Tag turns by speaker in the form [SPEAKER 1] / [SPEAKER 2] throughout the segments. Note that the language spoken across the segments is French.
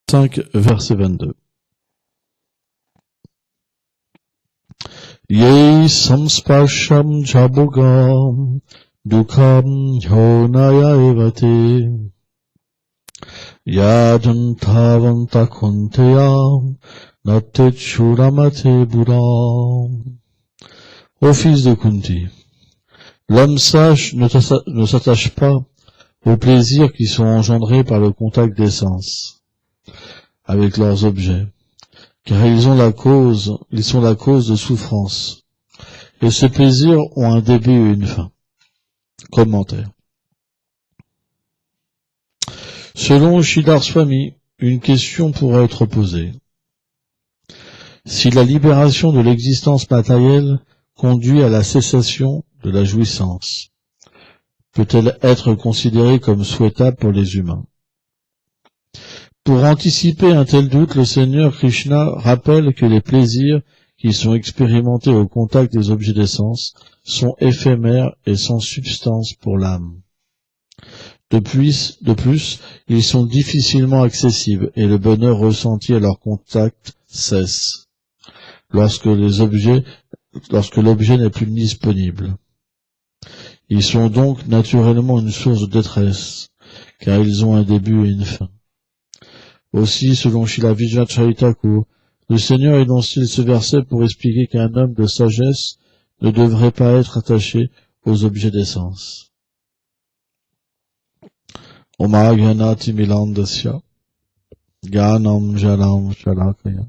[SPEAKER 1] 5, verset 22. Ye samsparsham jabogam dukham yonaya evate yadantavanta kunteyam natechuramate buram. Ô fils de Kunti, l'homme sage ne s'attache pas aux plaisirs qui sont engendrés par le contact des sens avec leurs objets, car ils sont la cause de souffrance. Et ces plaisirs ont un début et une fin. Commentaire. Selon Sridhar Swami, une question pourrait être posée. Si la libération de l'existence matérielle conduit à la cessation de la jouissance, peut-elle être considérée comme souhaitable pour les humains? Pour anticiper un tel doute, le Seigneur Krishna rappelle que les plaisirs qui sont expérimentés au contact des objets des sens sont éphémères et sans substance pour l'âme. De plus, ils sont difficilement accessibles et le bonheur ressenti à leur contact cesse lorsque l'objet n'est plus disponible. Ils sont donc naturellement une source de détresse, car ils ont un début et une fin. Aussi, selon Srila Vijayacharita Thakur, le Seigneur énonce-t-il ce verset pour expliquer qu'un homme de sagesse ne devrait pas être attaché aux objets des sens. Oma Gyanati Milandasya Gyanam Jalam Shalakaya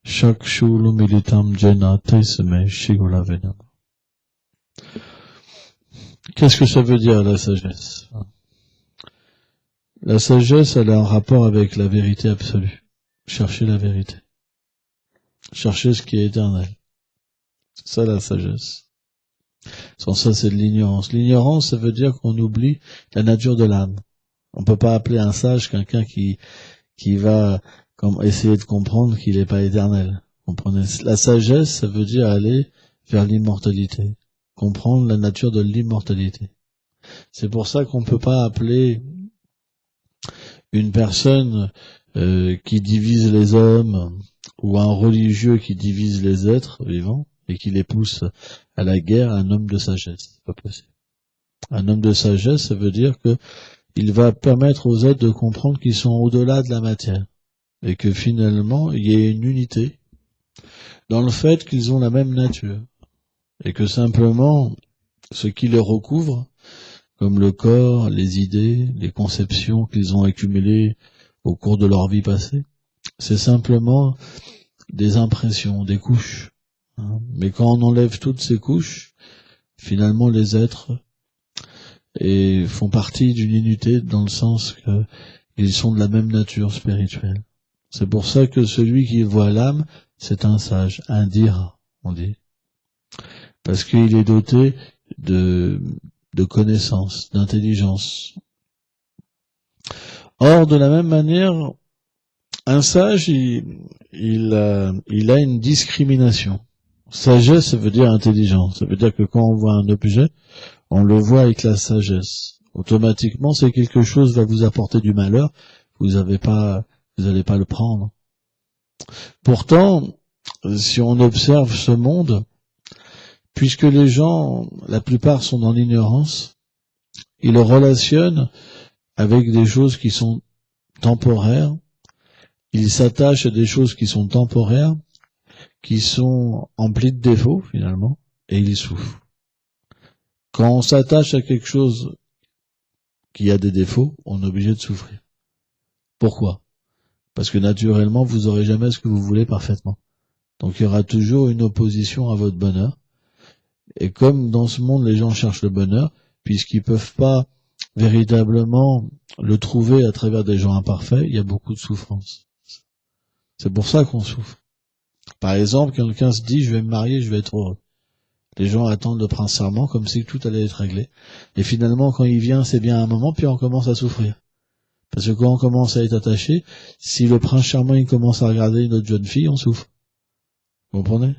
[SPEAKER 1] Shakshulu Militam Jena Taisame Shigula Venama. Qu'est-ce que ça veut dire, la sagesse? La sagesse, elle a un rapport avec la vérité absolue. Chercher la vérité. Chercher ce qui est éternel. C'est ça, la sagesse. Sans ça, c'est de l'ignorance. L'ignorance, ça veut dire qu'on oublie la nature de l'âme. On peut pas appeler un sage quelqu'un qui va essayer de comprendre qu'il n'est pas éternel. Comprenez? La sagesse, ça veut dire aller vers l'immortalité. Comprendre la nature de l'immortalité. C'est pour ça qu'on peut pas appeler une personne qui divise les hommes ou un religieux qui divise les êtres vivants et qui les pousse à la guerre, un homme de sagesse. C'est pas possible. Un homme de sagesse, ça veut dire que il va permettre aux êtres de comprendre qu'ils sont au-delà de la matière et que finalement il y ait une unité dans le fait qu'ils ont la même nature et que simplement ce qui les recouvre, comme le corps, les idées, les conceptions qu'ils ont accumulées au cours de leur vie passée, c'est simplement des impressions, des couches. Mais quand on enlève toutes ces couches, finalement les êtres font partie d'une unité dans le sens qu'ils sont de la même nature spirituelle. C'est pour ça que celui qui voit l'âme, c'est un sage, un dhira, on dit. Parce qu'il est doté de connaissance, d'intelligence. Or, de la même manière, un sage, il a une discrimination. Sagesse, ça veut dire intelligence. Ça veut dire que quand on voit un objet, on le voit avec la sagesse. Automatiquement, c'est quelque chose va vous apporter du malheur, vous n'allez pas le prendre. Pourtant, si on observe ce monde, puisque les gens, la plupart sont dans l'ignorance, ils le relationnent avec des choses qui sont temporaires, ils s'attachent à des choses qui sont temporaires, qui sont emplies de défauts finalement, et ils souffrent. Quand on s'attache à quelque chose qui a des défauts, on est obligé de souffrir. Pourquoi? Parce que naturellement, vous aurez jamais ce que vous voulez parfaitement. Donc il y aura toujours une opposition à votre bonheur. Et comme dans ce monde, les gens cherchent le bonheur, puisqu'ils peuvent pas véritablement le trouver à travers des gens imparfaits, il y a beaucoup de souffrance. C'est pour ça qu'on souffre. Par exemple, quelqu'un se dit, je vais me marier, je vais être heureux. Les gens attendent le prince charmant comme si tout allait être réglé. Et finalement, quand il vient, c'est bien un moment, puis on commence à souffrir. Parce que quand on commence à être attaché, si le prince charmant il commence à regarder une autre jeune fille, on souffre. Vous comprenez?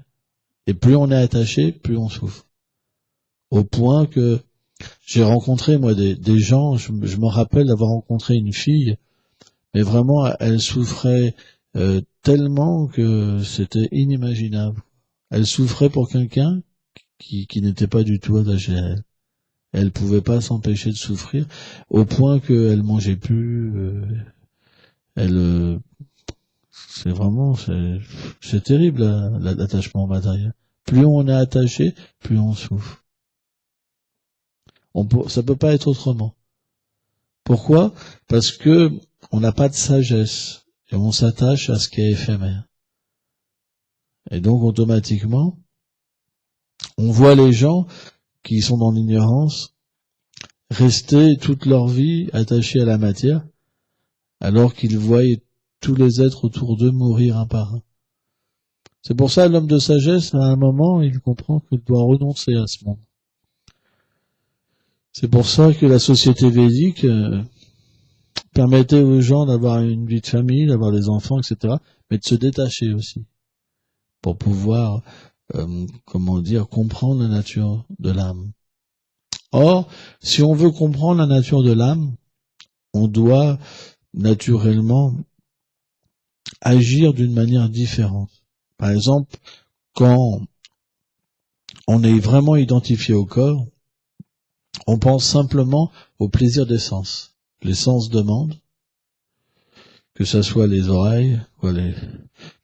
[SPEAKER 1] Et plus on est attaché, plus on souffre. Au point que j'ai rencontré, moi, des gens, je me rappelle d'avoir rencontré une fille, mais vraiment, elle souffrait tellement que c'était inimaginable. Elle souffrait pour quelqu'un qui n'était pas du tout attaché à elle. Elle pouvait pas s'empêcher de souffrir, au point qu'elle mangeait plus. C'est terrible l'attachement matériel. Plus on est attaché, plus on souffre. Ça peut pas être autrement. Pourquoi? Parce que on n'a pas de sagesse et on s'attache à ce qui est éphémère. Et donc automatiquement, on voit les gens qui sont dans l'ignorance rester toute leur vie attachés à la matière, alors qu'ils voient tous les êtres autour d'eux mourir un par un. C'est pour ça l'homme de sagesse, à un moment, il comprend qu'il doit renoncer à ce monde. C'est pour ça que la société védique permettait aux gens d'avoir une vie de famille, d'avoir des enfants, etc., mais de se détacher aussi, pour pouvoir, comprendre la nature de l'âme. Or, si on veut comprendre la nature de l'âme, on doit naturellement agir d'une manière différente. Par exemple, quand on est vraiment identifié au corps, on pense simplement au plaisir des sens. Les sens demandent, que ça soit les oreilles,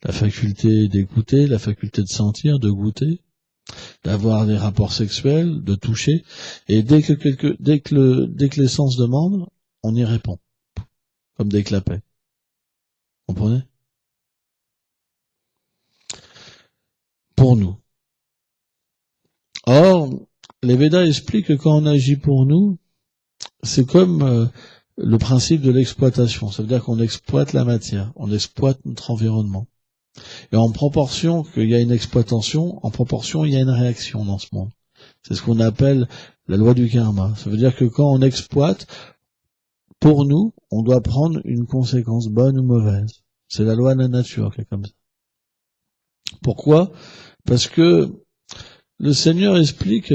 [SPEAKER 1] la faculté d'écouter, la faculté de sentir, de goûter, d'avoir des rapports sexuels, de toucher, et dès que les sens demandent, on y répond, comme des clapets. Comprenez? Pour nous. Or, les Védas expliquent que quand on agit pour nous, c'est comme le principe de l'exploitation. Ça veut dire qu'on exploite la matière, on exploite notre environnement. Et en proportion qu'il y a une exploitation, en proportion il y a une réaction dans ce monde. C'est ce qu'on appelle la loi du karma. Ça veut dire que quand on exploite, pour nous, on doit prendre une conséquence bonne ou mauvaise. C'est la loi de la nature qui est comme ça. Pourquoi? Parce que le Seigneur explique,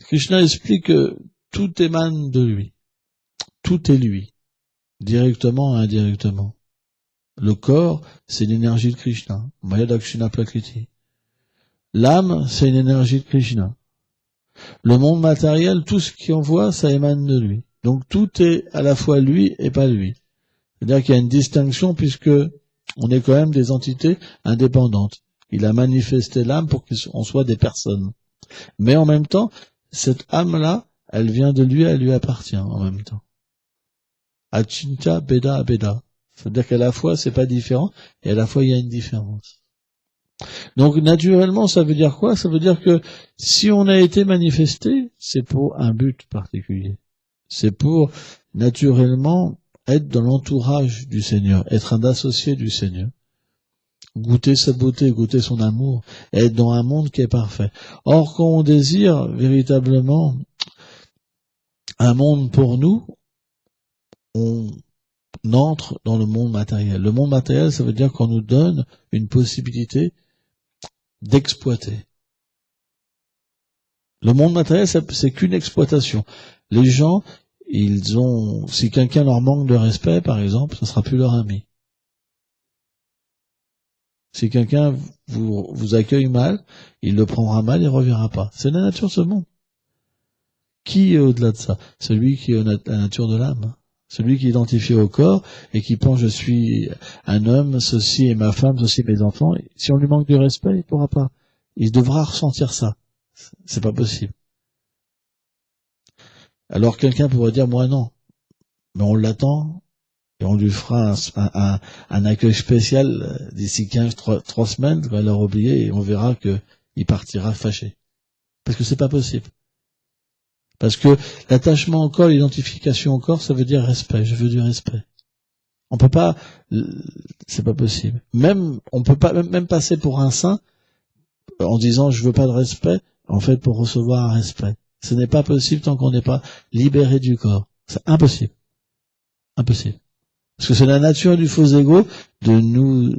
[SPEAKER 1] Krishna explique que tout émane de lui. Tout est lui, directement et indirectement. Le corps, c'est l'énergie de Krishna. Maya Dakshina Prakriti. L'âme, c'est une énergie de Krishna. Le monde matériel, tout ce qu'on voit, ça émane de lui. Donc tout est à la fois lui et pas lui. C'est-à-dire qu'il y a une distinction puisque on est quand même des entités indépendantes. Il a manifesté l'âme pour qu'on soit des personnes. Mais en même temps, cette âme-là, elle vient de lui, elle lui appartient en même temps. Achinta Beda Abeda. C'est-à-dire qu'à la fois, c'est pas différent, et à la fois, il y a une différence. Donc, naturellement, ça veut dire quoi? Ça veut dire que si on a été manifesté, c'est pour un but particulier. C'est pour, naturellement, être dans l'entourage du Seigneur, être un associé du Seigneur. Goûter sa beauté, goûter son amour, être dans un monde qui est parfait. Or, quand on désire véritablement un monde pour nous, on entre dans le monde matériel. Le monde matériel, ça veut dire qu'on nous donne une possibilité d'exploiter. Le monde matériel, c'est qu'une exploitation. Les gens, si quelqu'un leur manque de respect, par exemple, ce sera plus leur ami. Si quelqu'un vous accueille mal, il le prendra mal, il reviendra pas. C'est la nature de ce monde. Qui est au-delà de ça? Celui qui est la nature de l'âme. Celui qui est identifié au corps et qui pense je suis un homme, ceci est ma femme, ceci mes enfants. Si on lui manque de respect, il pourra pas. Il devra ressentir ça. C'est pas possible. Alors quelqu'un pourrait dire moi non. Mais on l'attend et on lui fera un accueil spécial d'ici 3 semaines quand elle aura oublié et on verra que il partira fâché. Parce que c'est pas possible. Parce que l'attachement au corps, l'identification au corps, ça veut dire respect. Je veux du respect. On peut pas, c'est pas possible. On peut pas même passer pour un saint en disant je veux pas de respect, en fait pour recevoir un respect. Ce n'est pas possible tant qu'on n'est pas libéré du corps. C'est impossible. Impossible. Parce que c'est la nature du faux ego de nous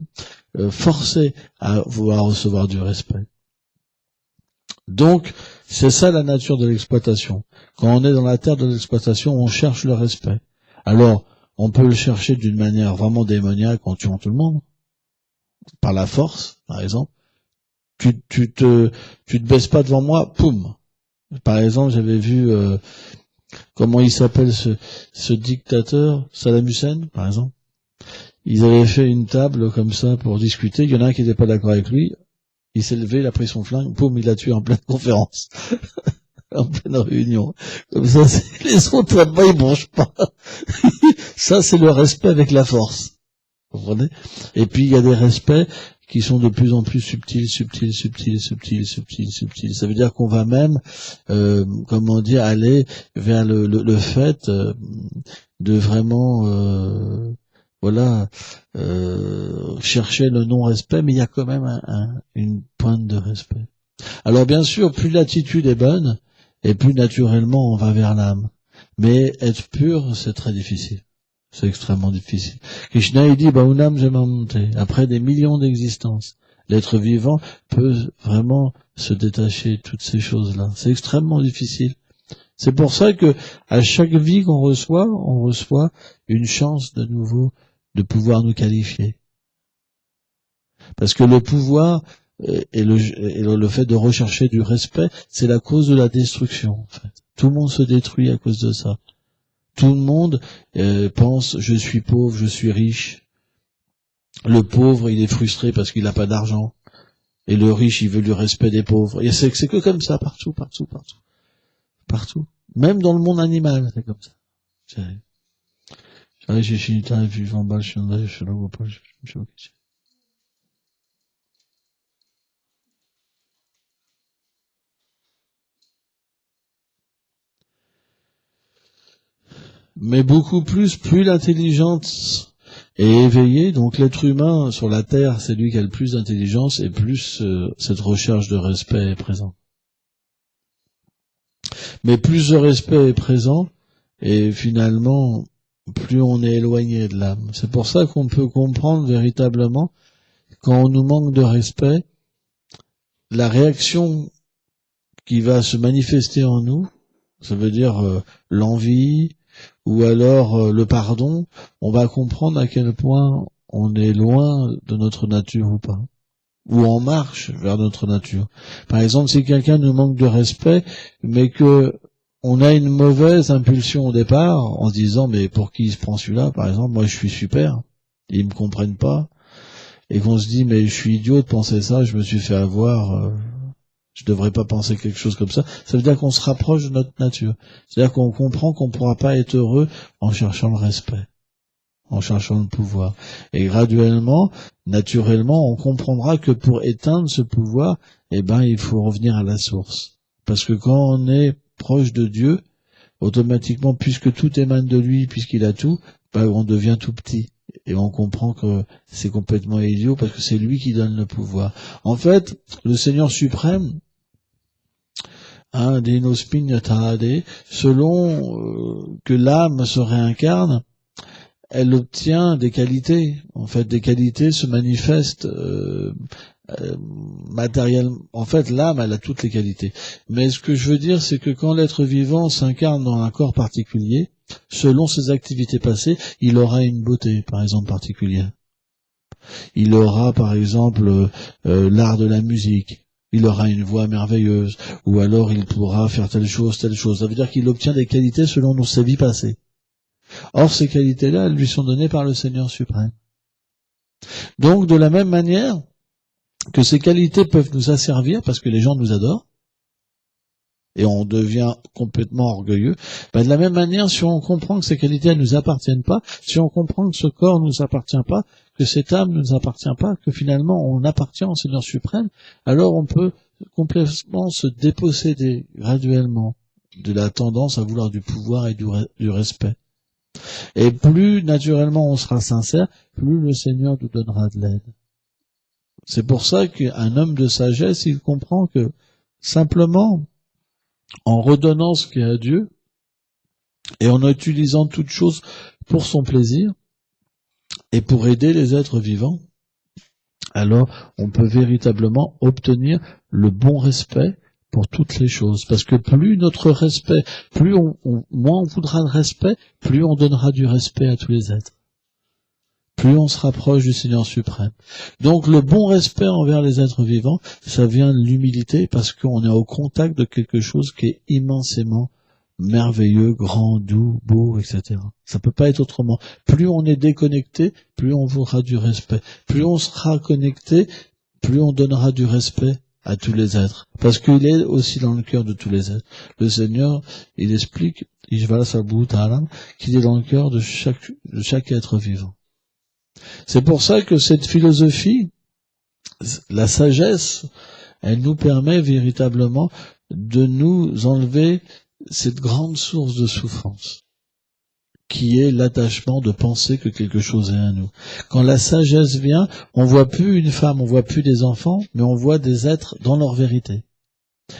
[SPEAKER 1] forcer à vouloir recevoir du respect. Donc, c'est ça la nature de l'exploitation. Quand on est dans la terre de l'exploitation, on cherche le respect. Alors, on peut le chercher d'une manière vraiment démoniaque en tuant tout le monde, par la force, par exemple. Tu te baisses pas devant moi, poum. Par exemple, j'avais vu comment il s'appelle ce dictateur, Saddam Hussein, par exemple. Ils avaient fait une table comme ça pour discuter. Il y en a un qui n'était pas d'accord avec lui. Il s'est levé, il a pris son flingue, poum, il l'a tué en pleine conférence, en pleine réunion. Comme ça, les autres là-bas, ils mangent pas. Ça, c'est le respect avec la force. Vous comprenez? Et puis, il y a des respects qui sont de plus en plus subtils. Ça veut dire qu'on va même, comment dire, aller vers le fait de vraiment, voilà, chercher le non-respect, mais il y a quand même une pointe de respect. Alors bien sûr, plus l'attitude est bonne, et plus naturellement on va vers l'âme. Mais être pur, c'est très difficile. C'est extrêmement difficile. Krishna, il dit, Unam Jamanante, après des millions d'existences, l'être vivant peut vraiment se détacher de toutes ces choses-là. C'est extrêmement difficile. C'est pour ça que, à chaque vie qu'on reçoit, on reçoit une chance de nouveau de pouvoir nous qualifier. Parce que le pouvoir et le fait de rechercher du respect, c'est la cause de la destruction, en fait. Tout le monde se détruit à cause de ça. Tout le monde pense, je suis pauvre, je suis riche. Le pauvre, il est frustré parce qu'il n'a pas d'argent. Et le riche, il veut le respect des pauvres. Et c'est que comme ça, partout. Partout. Même dans le monde animal, c'est comme ça. Mais beaucoup plus l'intelligence est éveillée, donc l'être humain sur la Terre, c'est lui qui a le plus d'intelligence et plus cette recherche de respect est présente. Mais plus ce respect est présent, et finalement, plus on est éloigné de l'âme. C'est pour ça qu'on peut comprendre véritablement, quand on nous manque de respect, la réaction qui va se manifester en nous, ça veut dire l'envie, ou alors le pardon, on va comprendre à quel point on est loin de notre nature ou pas, ou en marche vers notre nature. Par exemple, si quelqu'un nous manque de respect, mais que on a une mauvaise impulsion au départ, en se disant mais pour qui il se prend celui-là, par exemple, moi je suis super, ils me comprennent pas, et qu'on se dit mais je suis idiot de penser ça, je me suis fait avoir, je devrais pas penser quelque chose comme ça. Ça veut dire qu'on se rapproche de notre nature. C'est-à-dire qu'on comprend qu'on ne pourra pas être heureux en cherchant le respect, en cherchant le pouvoir. Et graduellement, naturellement, on comprendra que pour éteindre ce pouvoir, il faut revenir à la source. Parce que quand on est proche de Dieu, automatiquement, puisque tout émane de lui, puisqu'il a tout, on devient tout petit. Et on comprend que c'est complètement idiot parce que c'est lui qui donne le pouvoir. En fait, le Seigneur suprême, selon que l'âme se réincarne, elle obtient des qualités. En fait, des qualités se manifestent matériellement. En fait, l'âme, elle a toutes les qualités. Mais ce que je veux dire, c'est que quand l'être vivant s'incarne dans un corps particulier, selon ses activités passées, il aura une beauté, par exemple, particulière. Il aura, par exemple, l'art de la musique. Il aura une voix merveilleuse, ou alors il pourra faire telle chose. Ça veut dire qu'il obtient des qualités selon ses vies passées. Or, ces qualités-là, elles lui sont données par le Seigneur suprême. Donc, de la même manière que ces qualités peuvent nous asservir, parce que les gens nous adorent, et on devient complètement orgueilleux, de la même manière, si on comprend que ces qualités ne nous appartiennent pas, si on comprend que ce corps ne nous appartient pas, que cette âme ne nous appartient pas, que finalement on appartient au Seigneur suprême, alors on peut complètement se déposséder graduellement de la tendance à vouloir du pouvoir et du respect. Et plus naturellement on sera sincère, plus le Seigneur nous donnera de l'aide. C'est pour ça qu'un homme de sagesse, il comprend que simplement en redonnant ce qu'est à Dieu et en utilisant toute chose pour son plaisir et pour aider les êtres vivants, alors on peut véritablement obtenir le bon respect pour toutes les choses. Parce que plus notre respect, moins on voudra de respect, plus on donnera du respect à tous les êtres. Plus on se rapproche du Seigneur suprême. Donc le bon respect envers les êtres vivants, ça vient de l'humilité parce qu'on est au contact de quelque chose qui est immensément merveilleux, grand, doux, beau, etc. Ça peut pas être autrement. Plus on est déconnecté, plus on voudra du respect. Plus on sera connecté, plus on donnera du respect à tous les êtres. Parce qu'il est aussi dans le cœur de tous les êtres. Le Seigneur, il explique, qu'il est dans le cœur de chaque être vivant. C'est pour ça que cette philosophie, la sagesse, elle nous permet véritablement de nous enlever cette grande source de souffrance, qui est l'attachement de penser que quelque chose est à nous. Quand la sagesse vient, on voit plus une femme, on voit plus des enfants, mais on voit des êtres dans leur vérité.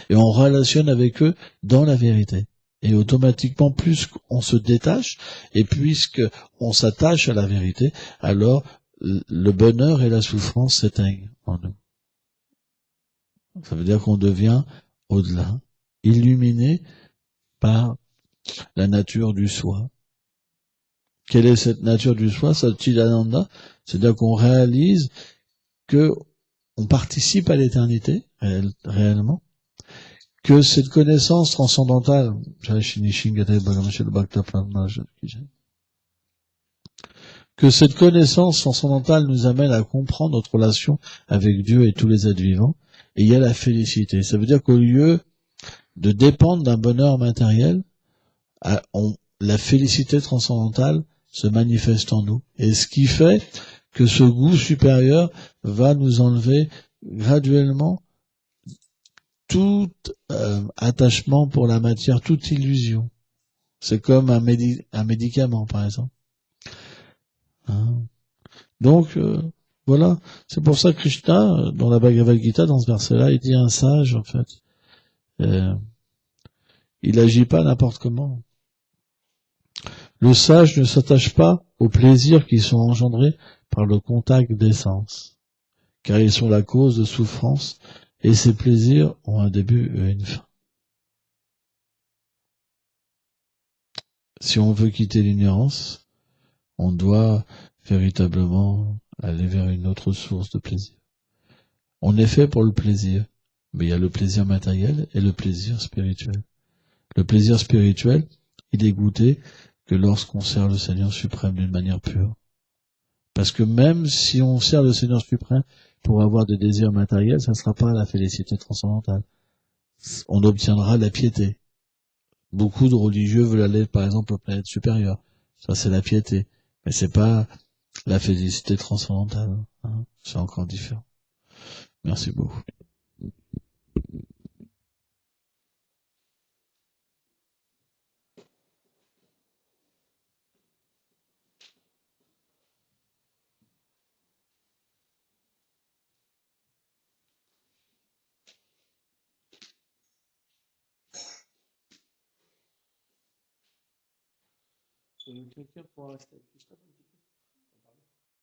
[SPEAKER 1] Et on relationne avec eux dans la vérité. Et automatiquement, plus on se détache, et puisque on s'attache à la vérité, alors le bonheur et la souffrance s'éteignent en nous. Ça veut dire qu'on devient au-delà, illuminé par la nature du soi. Quelle est cette nature du soi, Satchidananda? C'est-à-dire qu'on réalise que on participe à l'éternité, réellement, que cette connaissance transcendantale, que cette connaissance transcendantale nous amène à comprendre notre relation avec Dieu et tous les êtres vivants, et il y a la félicité. Ça veut dire qu'au lieu de dépendre d'un bonheur matériel, la félicité transcendantale se manifeste en nous. Et ce qui fait que ce goût supérieur va nous enlever graduellement tout attachement pour la matière, toute illusion. C'est comme un médicament, par exemple. Hein? Donc, voilà. C'est pour ça que Krishna, dans la Bhagavad Gita, dans ce verset-là, il dit un sage, en fait. Il agit pas n'importe comment. Le sage ne s'attache pas aux plaisirs qui sont engendrés par le contact des sens, car ils sont la cause de souffrance, et ces plaisirs ont un début et une fin. Si on veut quitter l'ignorance, on doit véritablement aller vers une autre source de plaisir. On est fait pour le plaisir, mais il y a le plaisir matériel et le plaisir spirituel. Le plaisir spirituel, il est goûté que lorsqu'on sert le Seigneur suprême d'une manière pure. Parce que même si on sert le Seigneur suprême pour avoir des désirs matériels, ça ne sera pas la félicité transcendantale. On obtiendra la piété. Beaucoup de religieux veulent aller, par exemple, aux planètes supérieures. Ça, c'est la piété. Mais c'est pas la félicité transcendantale. Hein. C'est encore différent. Merci beaucoup. Quelqu'un pour rester